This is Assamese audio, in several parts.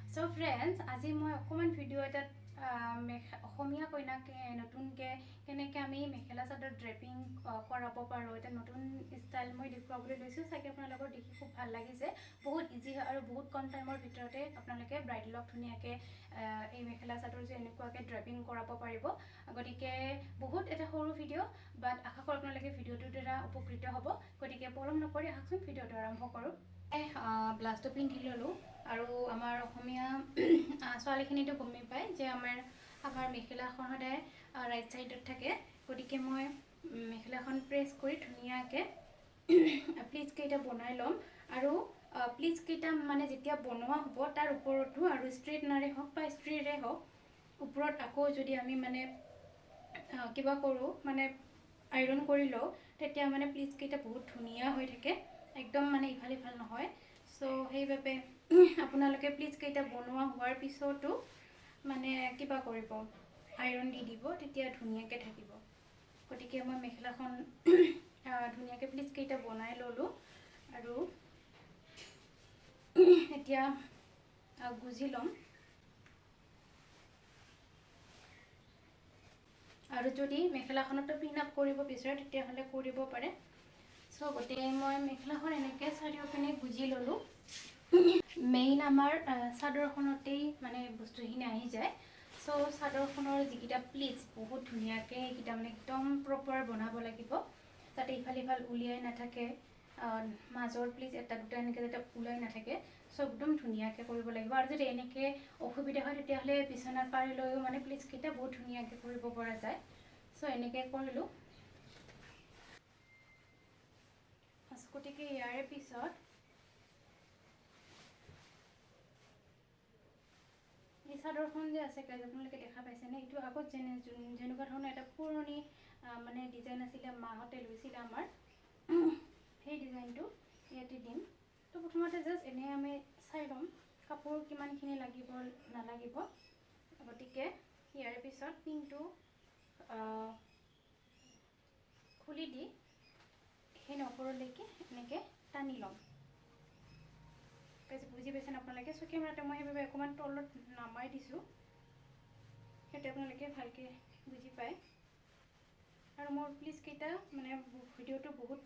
So friends, আজি মই অকমান ভিডিও এটা অসমীয়া কইনাকে নতুনকে কেনেকে আমি মেখেলা চাদৰ ড্ৰেপিং কৰাব পাৰো এটা নতুন ষ্টাইল মই দেখুৱাবলৈ লৈছো সাকে আপোনালোকৰ দেখি খুব ভাল লাগিছে বহুত ইজি আৰু বহুত কম টাইমৰ ভিতৰতে আপোনালোকে ব্ৰাইডলক ধুনিয়াকে এই মেখেলা চাদৰ যে এনেকুৱাকে ড্ৰেপিং কৰাব পাৰিব গতিকে বহুত এটা সৰু ভিডিও বাট আশা কৰো আপোনালোকে ভিডিওটোৰ দ্বাৰা উপকৃত হ'ব গতিকে পলম নকৰি আহকচোন ভিডিওটো আৰম্ভ কৰো ব্লাউজটো পিন্ধি ললো আৰু আমাৰ অসমীয়া ছোৱালীখিনিটো গমে পায় যে আমাৰ মেখেলাখন সদায় ৰাইট সাইডত থাকে গতিকে মই মেখেলাখন প্ৰেছ কৰি ধুনিয়াকে প্লিজ কেইটা বনাই লম আৰু প্লিজ কেইটা মানে যেতিয়া বনোৱা হ'ব তাৰ ওপৰতো আৰু ষ্ট্ৰেটনাৰে হওক বা ষ্ট্ৰেটৰে হওক ওপৰত আকৌ যদি আমি মানে কিবা কৰো মানে আইৰন কৰি লও তেতিয়া মানে প্লিজ কেইটা বহুত ধুনিয়া হৈ থাকে একদম মানে ইফালে ভাল নহয় সো হেইভাবে আপোনালোকে প্লিজ কেইটা বনোৱা হোৱাৰ পিছতো মানে কিবা কৰিব আইৰন দি দিব তেতিয়া ধুনিয়াকে থাকিব গতিকে মই মেখেলাখন ধুনিয়াকে প্লিজ কেইটা বনাই ললো আৰু এতিয়া গুজি লম আৰু যদি মেখেলাখনটো পিন আপ কৰিব বিচাৰে তেতিয়া হলে কৰিব পাৰে সো গতে মই মেখেলাখন এনেকে চাৰিওপিনে গুজি ললো মেইন আমাৰ সাদৰখনতেই মানে বস্তুখিনি আহি যায় সো সাদৰখনৰ যিকিটা প্লিজ বহুত ধুনিয়াকে এইকিটা মানে একদম প্ৰপাৰ বনাব লাগিব যাতে ইফালে ইফাল উলিয়াই নাথাকে মাজৰ প্লিজ এটা দুটা এনেকে যাতে উলাই নাথাকে সো একদম ধুনিয়াকে কৰিব লাগিব আৰু যদি এনেকে অসুবিধা হয় তেতিয়া হলে বিছনাৰ পাৰি লৈও মানে প্লিজ কিটা বহুত ধুনিয়াকে কৰিব পৰা যায় সো এনেকে কৰিলো গতিকে ইয়াৰে পিছত এই চাদৰখন যে আছে গাইজ আপোনালোকে দেখা পাইছে নে এইটো আগত যেনেকুৱা ধৰণৰ এটা পুৰণি মানে ডিজাইন আছিল মাহতে লৈছিল আমাৰ সেই ডিজাইনটো ইয়াতে দিম তো প্ৰথমতে জাস্ট এনে আমি চাই লম কাপোৰ কিমানখিনি লাগিব নালাগিব গতিকে ইয়াৰে পিছত পিনটো খুলি দি হেন ওপৰলৈকে এনেকে টানি লম গাইজ বুজি পাইছেন আপোনালোকে সো কেমেৰাটো মই হেইভাবে অকমান তলত নামাই দিছো হেতে আপোনালোকে ভালকে বুজি পায় আৰু মোৰ প্লিজ কেইটা মানে ভিডিওটো বহুত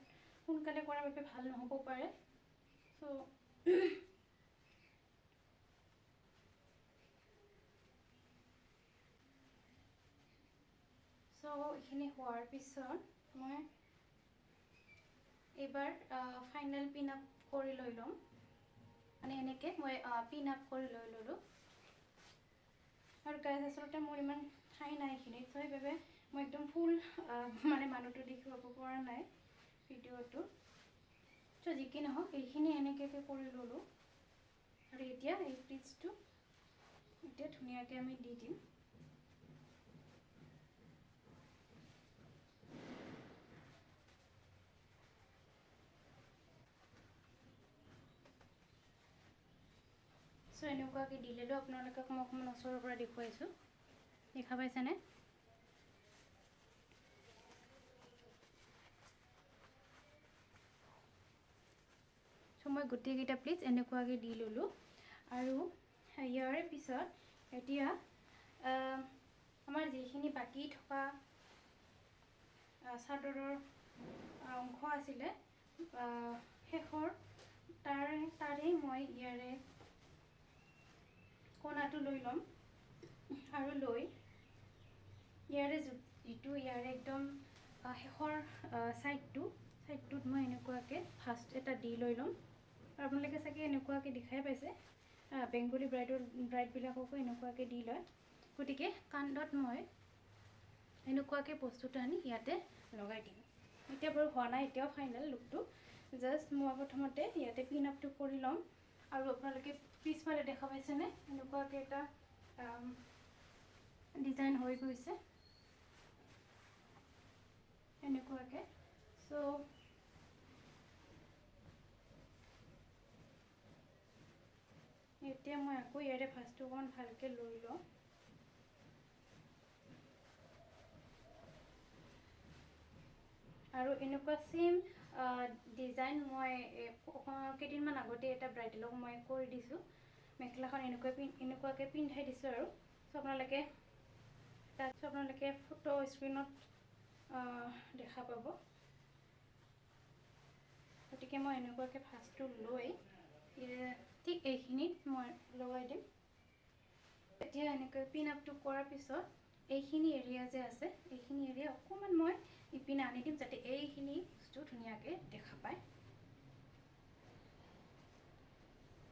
সোনকালে কৰাৰ বাবে ভাল নহব পাৰে সো এখিনি হোৱাৰ পিছত মই এবাৰ ফাইনাল পিন আপ কৰি লৈ লম মানে এনেকে মই পিন আপ কৰি লৈ ললো আৰু গাইজ আসলতে মোৰ ইমান ঠাই নাই এখিনি সো হেইভাবে মই একদম ফুল মানে মানুহটো দেখুৱাব পৰা নাই ভিডিওটো সো যিকি নহওক এইখিনি এনেকে কৰি ললো আৰু এতিয়া এই প্লিজটো এতিয়া ধুনিয়াকে আমি দি দিম সো এনেকুৱাকে দি ললো আপোনালোকক মই অকমান ওচৰৰ পৰা দেখুৱাইছো দেখা পাইছে নে সো মই গুটি কিটা প্লিজ এনেকুৱাকে দি ললো আৰু ইয়াৰে পিছত এতিয়া আমাৰ যিখিনি বাকি থকা চাদৰৰ অংশ আছিলে শেষৰ তাৰে মই ইয়াৰে কোণাটো লৈ লম আৰু লৈ ইয়াৰে যিটো ইয়াৰে একদম শেষৰ সাইডটোত মই এনেকুৱাকে ফাৰ্ষ্ট এটা দি লৈ লম আৰু আপোনালোকে চাগে এনেকুৱাকে দেখাই পাইছে বেংগলী ব্ৰাইড বিলাককো এনেকুৱাকে দি লয় গতিকে কাণ্ডত মই এনেকুৱাকে বস্তুটো আনি ইয়াতে লগাই দিম এতিয়া বাৰু হোৱা নাই এতিয়াও ফাইনাল লুকটো জাস্ট মই প্ৰথমতে ইয়াতে পিন আপটো কৰি লম আৰু আপোনালোকে পিছফালে দেখা পাইছে নে এনেকুৱাকে এটা ডিজাইন হৈ গৈছে এনেকুৱাকে সো এতিয়া মই আকৌ ইয়াৰে ফাৰ্ষ্টটো অকণ ভালকে লৈ লওঁ আৰু এনেকুৱা সেম ডিজাইন মই কেইদিনমান আগতে এটা ব্ৰাইডলক মই কৰি দিছো মেখেলাখন এনেকুৱাকৈ পিন্ধাই দিছোঁ আৰু চ' আপোনালোকে ফটো স্ক্ৰীণত দেখা পাব। গতিকে মই এনেকুৱাকৈ ফাৰ্ষ্টটো লৈ ঠিক এইখিনিত মই লগাই দিম। এতিয়া এনেকৈ পিন আপটো কৰাৰ পিছত এইখিনি এৰিয়া যে আছে, এইখিনি এৰিয়া অকণমান মই ইপিনে আনি দিম যাতে এইখিনি বস্তু ধুনীয়াকৈ দেখা পায়।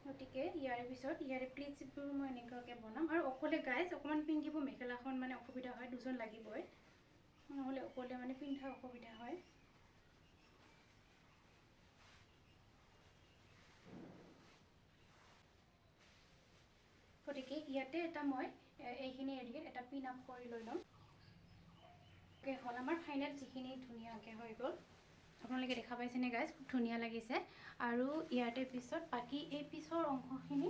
গতিকে ইয়াৰে পিছত ইয়াৰে প্লিটছবোৰ মই এনেকুৱাকৈ বনাম। আৰু অকলে গাইজ অকণমান পিন্ধিব মেখেলাখন মানে অসুবিধা হয়, দুজন লাগিবই, নহ'লে অকলে মানে পিন্ধা অসুবিধা হয়। গতিকে ইয়াতে এটা মই এইখিনি এৰিয়াত এটা পিন আপ কৰি লৈ ল'ম। হ'ল আমাৰ ফাইনেল যিখিনি ধুনীয়াকৈ হৈ গ'ল। আপোনালোকে দেখা পাইছেনে গাইজ, খুব ধুনীয়া লাগিছে। আৰু ইয়াতে পিছত বাকী এই পিছৰ অংশখিনি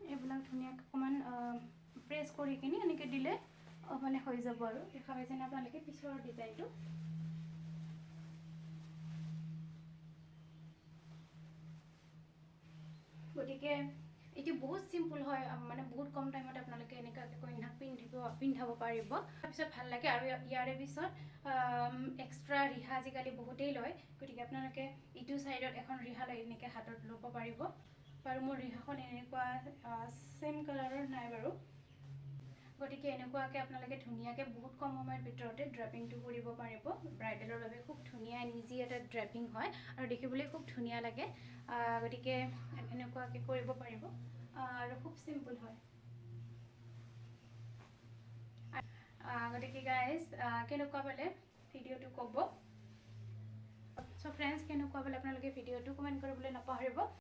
এইবিলাক ধুনীয়াকৈ অকণমান প্ৰেছ কৰি কিনি এনেকৈ দিলে মানে হৈ যাব। আৰু দেখা পাইছেনে আপোনালোকে পিছৰ ডিজাইনটো। গতিকে এইটো বহুত চিম্পুল হয়, মানে বহুত কম টাইমত আপোনালোকে এনেকুৱাকৈ কইনাক পিন্ধাব পাৰিব। তাৰপিছত ভাল লাগে। আৰু ইয়াৰে পিছত এক্সট্ৰা ৰিহা আজিকালি বহুতেই লয়, গতিকে আপোনালোকে ইটো ছাইডত এখন ৰিহা লৈ এনেকৈ হাতত ল'ব পাৰিব। বাৰু মোৰ ৰিহাখন এনেকুৱা ছেম কালাৰৰ নাই বাৰু। গতিকে এনেকুৱাকৈ আপোনালোকে ধুনীয়াকৈ বহুত কম সময়ৰ ভিতৰতে ড্ৰাপিংটো কৰিব পাৰিব। ব্ৰাইডেলৰ বাবে খুব ধুনীয়া ইজি এটা ড্ৰাপিং হয় আৰু দেখিবলৈ খুব ধুনীয়া লাগে। গতিকে এনেকুৱাকৈ কৰিব পাৰিব আৰু খুব চিম্পুল হয়। গতিকে গাইজ কেনেকুৱা পালে ভিডিঅ'টো ক'ব। চ' ফ্ৰেণ্ডছ কেনেকুৱা পালে আপোনালোকে ভিডিঅ'টো কমেণ্ট কৰিবলৈ নাপাহৰিব।